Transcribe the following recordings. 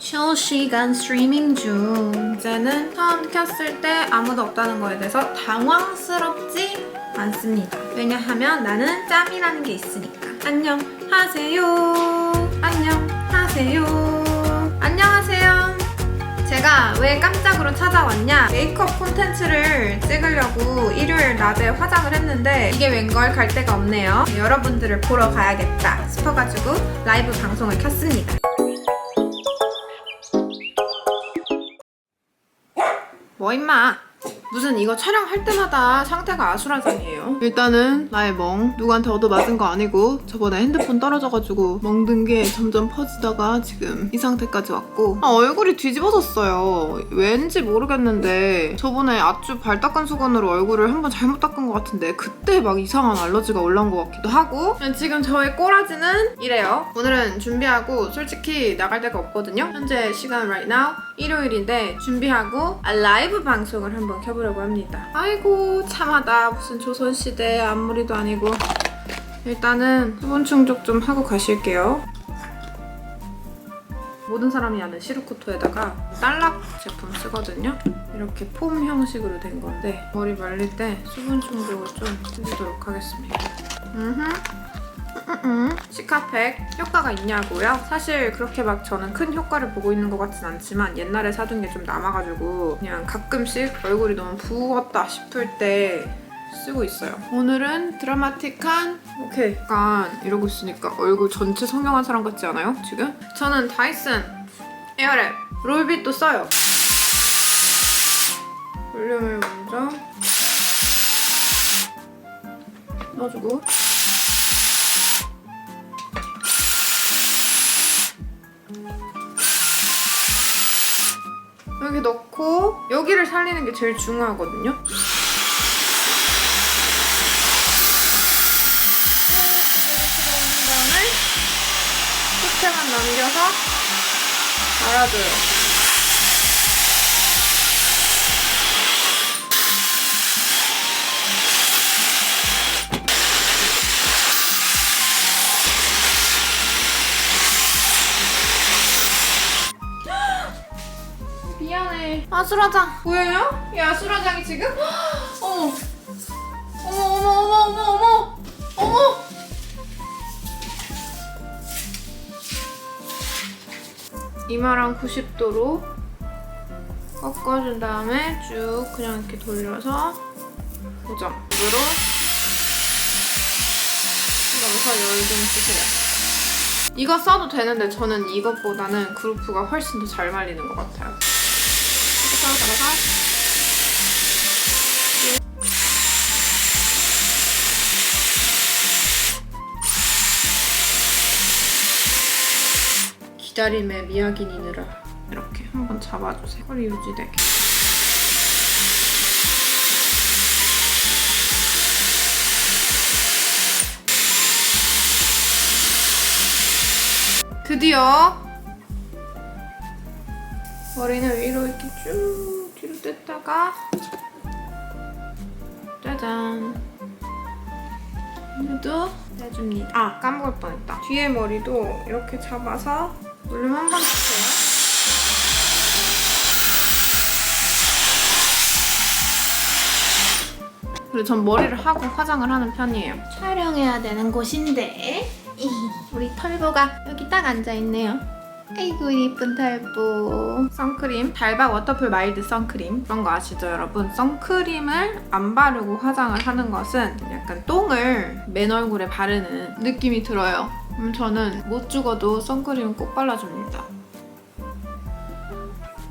실시간 스트리밍 중. 이제는 처음 켰을 때 아무도 없다는 거에 대해서 당황스럽지 않습니다. 왜냐하면 나는 짬이라는 게 있으니까. 안녕하세요. 안녕하세요. 안녕하세요. 제가 왜 깜짝으로 찾아왔냐? 메이크업 콘텐츠를 찍으려고 일요일 낮에 화장을 했는데 이게 웬걸 갈 데가 없네요. 여러분들을 보러 가야겠다 싶어가지고 라이브 방송을 켰습니다. 뭐 임마? 무슨 이거 촬영할 때마다 상태가 아수라장이에요. 일단은 나의 멍 누구한테 얻어맞은 거 아니고 저번에 핸드폰 떨어져가지고 멍든 게 점점 퍼지다가 지금 이 상태까지 왔고 얼굴이 뒤집어졌어요. 왠지 모르겠는데 저번에 아주 발 닦은 수건으로 얼굴을 한번 잘못 닦은 것 같은데 그때 막 이상한 알러지가 올라온 것 같기도 하고 지금 저의 꼬라지는 이래요. 오늘은 준비하고 솔직히 나갈 데가 없거든요. 현재 시간 right now 일요일인데 준비하고 라이브 방송을 한번 켜보려고 합니다. 아이고 참하다. 무슨 조선시대 앞무리도 아니고. 일단은 수분 충족 좀 하고 가실게요. 모든 사람이 아는 시루코토에다가 딸락 제품 쓰거든요. 이렇게 폼 형식으로 된 건데 머리 말릴 때 수분 충족을 좀 해주도록 하겠습니다. 시카팩 효과가 있냐고요? 사실 그렇게 막 저는 큰 효과를 보고 있는 것 같진 않지만 옛날에 사둔 게 좀 남아가지고 그냥 가끔씩 얼굴이 너무 부었다 싶을 때 쓰고 있어요. 오늘은 드라마틱한 오케이 약간 이러고 있으니까 얼굴 전체 성형한 사람 같지 않아요? 지금? 저는 다이슨 에어랩 롤빗도 써요. 볼륨을 먼저 넣어주고 여기 넣고 여기를 살리는 게 제일 중요하거든요. 끝에만 남겨서 말아줘요. 미안해. 아수라장 보여요? 이 아수라장이 지금? 어머 어머 어머 어머 어머 어머 어머 이마랑 90도로 꺾어준 다음에 쭉 그냥 이렇게 돌려서 고정으로 넣어서 열 좀 주세요. 이거 써도 되는데 저는 이것보다는 그루프가 훨씬 더 잘 말리는 것 같아요. 이렇게 썰어서 기다림에 미약인이느라 이렇게 한번 잡아주세요. 허리 유지되게. 드디어 머리는 위로 이렇게 쭉 뒤로 뜯다가 짜잔 누드 해줍니다. 아 까먹을 뻔했다. 뒤에 머리도 이렇게 잡아서 볼륨 한 번 주세요. 그리고 전 머리를 하고 화장을 하는 편이에요. 촬영해야 되는 곳인데 우리 털보가 여기 딱 앉아있네요. 아이고 이쁜 털보. 선크림 달박 워터풀 마일드 선크림 그런 거 아시죠 여러분? 선크림을 안 바르고 화장을 하는 것은 약간 똥을 맨 얼굴에 바르는 느낌이 들어요. 저는 못 죽어도 선크림은 꼭 발라줍니다.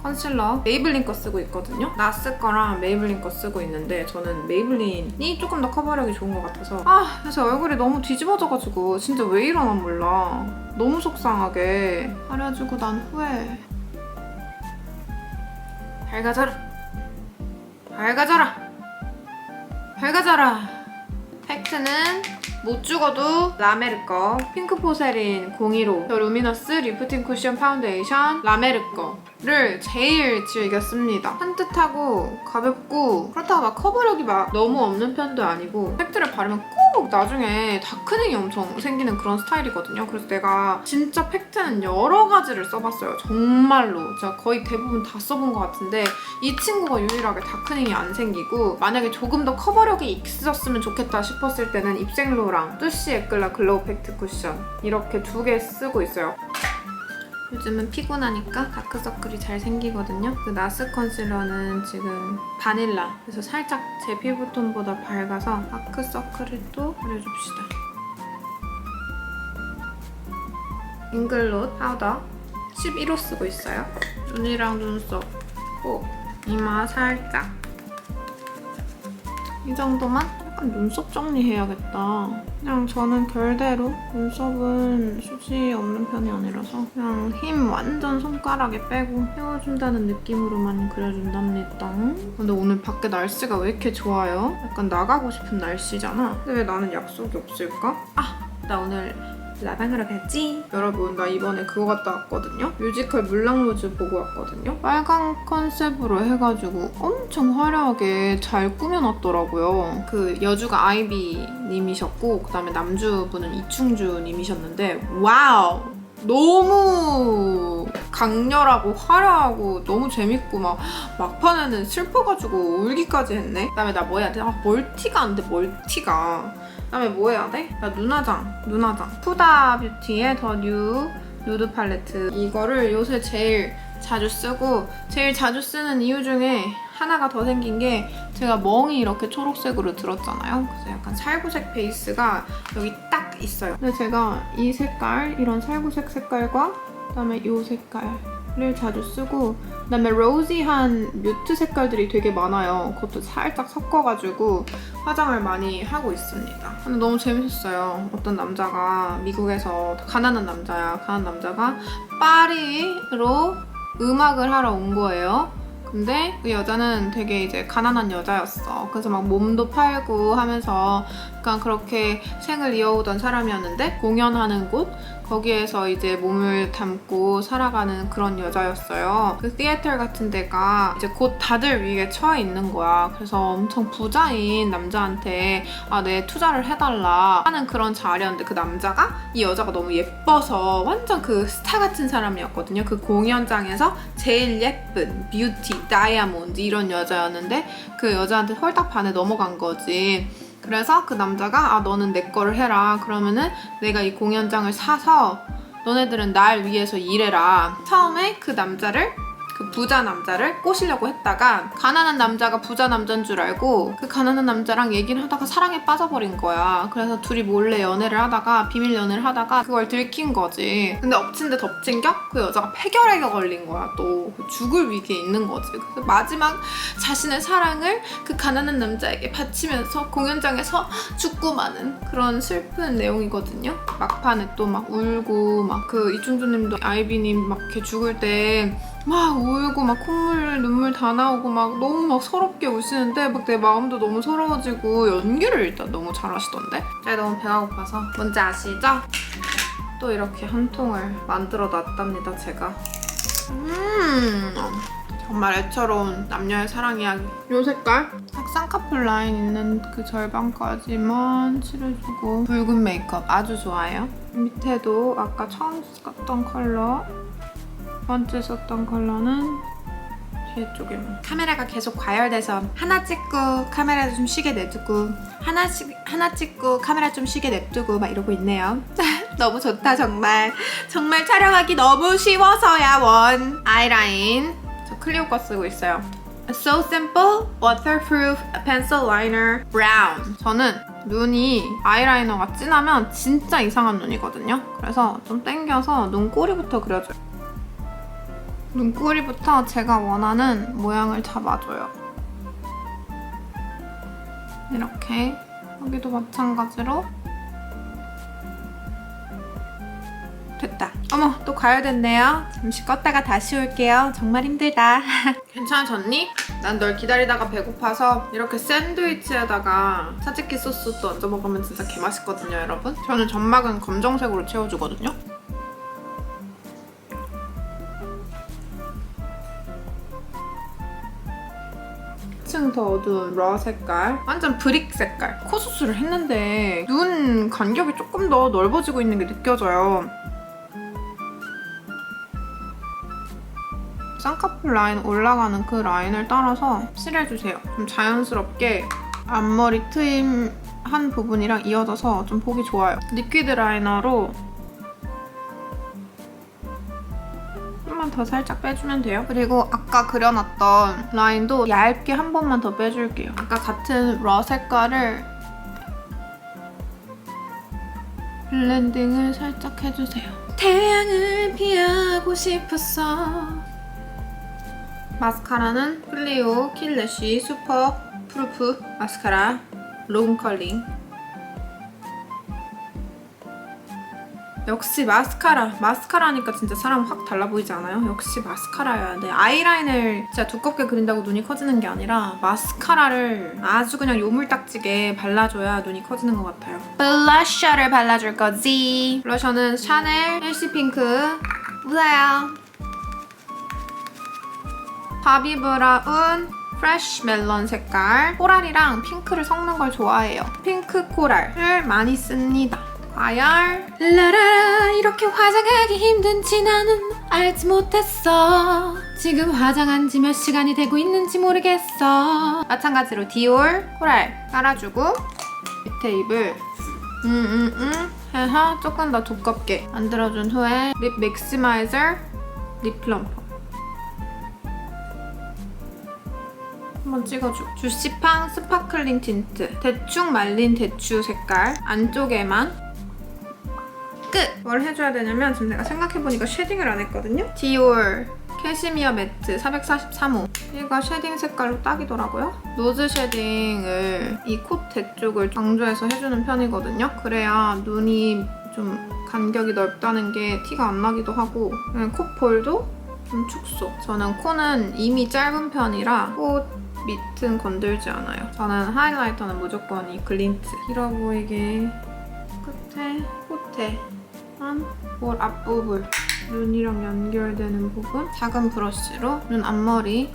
컨실러 메이블린 거 쓰고 있거든요. 나스 거랑 메이블린 거 쓰고 있는데 저는 메이블린이 조금 더 커버력이 좋은 것 같아서 그래서 얼굴이 너무 뒤집어져가지고 진짜 왜 이러나 몰라. 너무 속상하게 가려주고 난 후에 밝아져라 밝아져라 밝아져라. 팩트는 못 죽어도 라메르 거 핑크 포세린 015 더 루미너스 리프팅 쿠션 파운데이션 라메르 거를 제일 즐겼습니다. 산뜻하고 가볍고 그렇다고 막 커버력이 막 너무 없는 편도 아니고 팩트를 바르면 꼭 나중에 다크닝이 엄청 생기는 그런 스타일이거든요. 그래서 내가 진짜 팩트는 여러 가지를 써봤어요. 정말로 진짜 거의 대부분 다 써본 것 같은데 이 친구가 유일하게 다크닝이 안 생기고 만약에 조금 더 커버력이 있었으면 좋겠다 싶었을 때는 입생로랑 뚜시 에클라 글로우 팩트 쿠션 이렇게 2개 쓰고 있어요. 요즘은 피곤하니까 다크서클이 잘 생기거든요. 그 나스 컨실러는 지금 바닐라 그래서 살짝 제 피부톤보다 밝아서 다크서클을 또 그려줍시다. 잉글롯 파우더 11호 쓰고 있어요. 눈이랑 눈썹, 코, 이마 살짝 이 정도만? 약간 눈썹 정리해야겠다. 그냥 저는 결대로 눈썹은 숱이 없는 편이 아니라서 그냥 힘 완전 손가락에 빼고 세워준다는 느낌으로만 그려준답니다. 근데 오늘 밖에 날씨가 왜 이렇게 좋아요? 약간 나가고 싶은 날씨잖아. 근데 왜 나는 약속이 없을까? 나 오늘 라방하러 갔지? 여러분 나 이번에 그거 갔다 왔거든요? 뮤지컬 물랑루즈 보고 왔거든요? 빨강 컨셉으로 해가지고 엄청 화려하게 잘 꾸며놨더라고요. 그 여주가 아이비 님이셨고 그다음에 남주분은 이충주 님이셨는데 와우! 너무 강렬하고 화려하고 너무 재밌고 막 막판에는 슬퍼가지고 울기까지 했네? 그다음에 나 뭐 해야 돼? 멀티가 안 돼, 멀티가. 그다음에 뭐 해야 돼? 나 눈화장. 푸다 뷰티의 더 뉴 누드 팔레트. 이거를 요새 제일 자주 쓰고 제일 자주 쓰는 이유 중에 하나가 더 생긴 게 제가 멍이 이렇게 초록색으로 들었잖아요. 그래서 약간 살구색 베이스가 여기 딱 있어요. 근데 제가 이 색깔, 이런 살구색 색깔과 그다음에 이 색깔을 자주 쓰고 그다음에 로지한 뮤트 색깔들이 되게 많아요. 그것도 살짝 섞어가지고 화장을 많이 하고 있습니다. 근데 너무 재밌었어요. 어떤 남자가 미국에서 가난한 남자야. 가난한 남자가 파리로 음악을 하러 온 거예요. 근데 그 여자는 되게 이제 가난한 여자였어. 그래서 막 몸도 팔고 하면서 약간 그렇게 생을 이어오던 사람이었는데 공연하는 곳 거기에서 이제 몸을 담고 살아가는 그런 여자였어요. 그 시애틀 같은 데가 이제 곧 다들 위기에 처해 있는 거야. 그래서 엄청 부자인 남자한테 내 투자를 해달라 하는 그런 자리였는데 그 남자가 이 여자가 너무 예뻐서 완전 그 스타 같은 사람이었거든요. 그 공연장에서 제일 예쁜 뷰티, 다이아몬드 이런 여자였는데 그 여자한테 홀딱 반해 넘어간 거지. 그래서 그 남자가 너는 내 거를 해라. 그러면은 내가 이 공연장을 사서 너네들은 날 위해서 일해라. 처음에 그 남자를 그 부자 남자를 꼬시려고 했다가 가난한 남자가 부자 남자인 줄 알고 그 가난한 남자랑 얘기를 하다가 사랑에 빠져버린 거야. 그래서 둘이 몰래 연애를 하다가 비밀 연애를 하다가 그걸 들킨 거지. 근데 엎친 데 덮친 격 그 여자가 폐결핵에 걸린 거야. 또 죽을 위기에 있는 거지. 그래서 마지막 자신의 사랑을 그 가난한 남자에게 바치면서 공연장에서 죽고 마는 그런 슬픈 내용이거든요. 막판에 또 막 울고 막 그 이충주님도 아이비님 막 이렇게 죽을 때 막 울고 막 콧물 눈물 다 나오고 막 너무 막 서럽게 우시는데 막 내 마음도 너무 서러워지고 연기를 일단 너무 잘하시던데? 제가 너무 배가 고파서 뭔지 아시죠? 또 이렇게 한 통을 만들어 놨답니다 제가. 정말 애처로운 남녀의 사랑 이야기. 이 색깔 딱 쌍꺼풀 라인 있는 그 절반까지만 칠해주고 붉은 메이크업 아주 좋아요. 밑에도 아까 처음 썼던 컬러 두 번째 썼던 컬러는 뒤에 쪽에만. 카메라가 계속 과열돼서 하나 찍고 카메라 좀 쉬게 내두고 하나 찍고 카메라 좀 쉬게 냅두고 막 이러고 있네요. 너무 좋다 정말. 정말 촬영하기 너무 쉬워서야 원. 아이라인 저 클리오 거 쓰고 있어요. So Simple Waterproof Pencil Liner Brown. 저는 눈이 아이라이너가 진하면 진짜 이상한 눈이거든요. 그래서 좀 땡겨서 눈꼬리부터 그려줘요. 눈꼬리부터 제가 원하는 모양을 잡아줘요. 이렇게 여기도 마찬가지로 됐다. 어머, 또 가야 된대요. 잠시 껐다가 다시 올게요. 정말 힘들다. 괜찮아졌니? 난 널 기다리다가 배고파서 이렇게 샌드위치에다가 사즈키 소스도 얹어 먹으면 진짜 개맛있거든요, 여러분. 저는 점막은 검정색으로 채워주거든요. 한층 더 어두운 러 색깔, 완전 브릭 색깔. 코수술을 했는데 눈 간격이 조금 더 넓어지고 있는 게 느껴져요. 쌍꺼풀 라인 올라가는 그 라인을 따라서 칠해주세요. 좀 자연스럽게 앞머리 트임 한 부분이랑 이어져서 좀 보기 좋아요. 리퀴드 라이너로 좀만 더 살짝 빼주면 돼요. 그리고 아까 그려놨던 라인도 얇게 한 번만 더 빼줄게요. 아까 같은 러 색깔을 블렌딩을 살짝 해주세요. 태양을 피하고 싶었어. 마스카라는 클리오 킬래쉬 슈퍼 프루프 마스카라 롱 컬링. 역시 마스카라니까 진짜 사람 확 달라 보이지 않아요? 역시 마스카라여야 돼. 아이라인을 진짜 두껍게 그린다고 눈이 커지는 게 아니라 마스카라를 아주 그냥 요물딱지게 발라줘야 눈이 커지는 것 같아요. 블러셔를 발라줄 거지. 블러셔는 샤넬 헬시 핑크 우아요. 바비 브라운 프레쉬 멜론 색깔. 코랄이랑 핑크를 섞는 걸 좋아해요. 핑크 코랄을 많이 씁니다. 과열. 라라라, 이렇게 화장하기 힘든지 나는 알지 못했어. 지금 화장한 지 몇 시간이 되고 있는지 모르겠어. 마찬가지로 디올 코랄 깔아주고 밑에 입을 해서 조금 더 두껍게 만들어준 후에 립 맥시마이저 립 플럼퍼 한번 찍어주고 주시팡 스파클링 틴트 대충 말린 대추 색깔 안쪽에만 끝! 뭘 해줘야 되냐면 지금 내가 생각해보니까 쉐딩을 안 했거든요? 디올 캐시미어 매트 443호 얘가 쉐딩 색깔로 딱이더라고요. 노즈 쉐딩을 이 콧대 쪽을 강조해서 해주는 편이거든요. 그래야 눈이 좀 간격이 넓다는 게 티가 안 나기도 하고 콧볼도 좀 축소. 저는 코는 이미 짧은 편이라 코 밑은 건들지 않아요. 저는 하이라이터는 무조건 이 글린트. 길어 보이게 끝에, 코테 볼 앞부분 눈이랑 연결되는 부분 작은 브러쉬로 눈 앞머리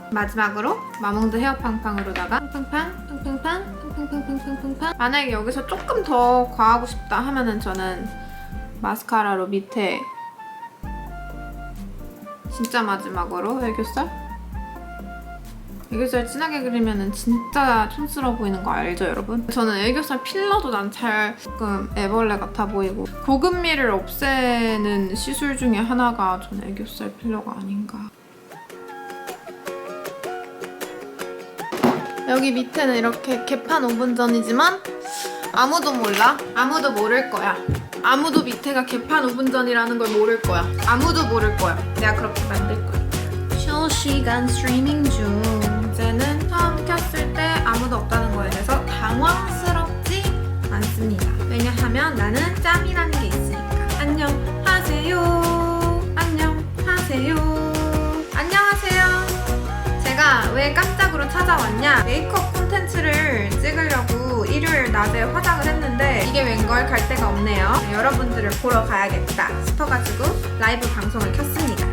마지막으로 마몽드 헤어팡팡으로다가 팡팡팡 만약에 여기서 조금 더 과하고 싶다 하면은 저는 마스카라로 밑에 진짜 마지막으로 애교살 진하게 그리면 진짜 촌스러워 보이는 거 알죠, 여러분? 저는 애교살 필러도 난 잘 조금 애벌레 같아 보이고 고급미를 없애는 시술 중에 하나가 저는 애교살 필러가 아닌가. 여기 밑에는 이렇게 개판 5분 전이지만 아무도 몰라. 아무도 모를 거야. 아무도 밑에가 개판 5분 전이라는 걸 모를 거야. 아무도 모를 거야. 내가 그렇게 만들 거야. 실시간 스트리밍 중. 이제는 처음 켰을 때 아무도 없다는 거에 대해서 당황스럽지 않습니다. 왜냐하면 나는 짬이라는 게 있으니까. 안녕하세요. 안녕하세요. 안녕하세요. 제가 왜 깜짝으로 찾아왔냐? 메이크업 콘텐츠를 찍으려고 일요일 낮에 화장을 했는데 이게 웬걸 갈 데가 없네요. 여러분들을 보러 가야겠다 싶어가지고 라이브 방송을 켰습니다.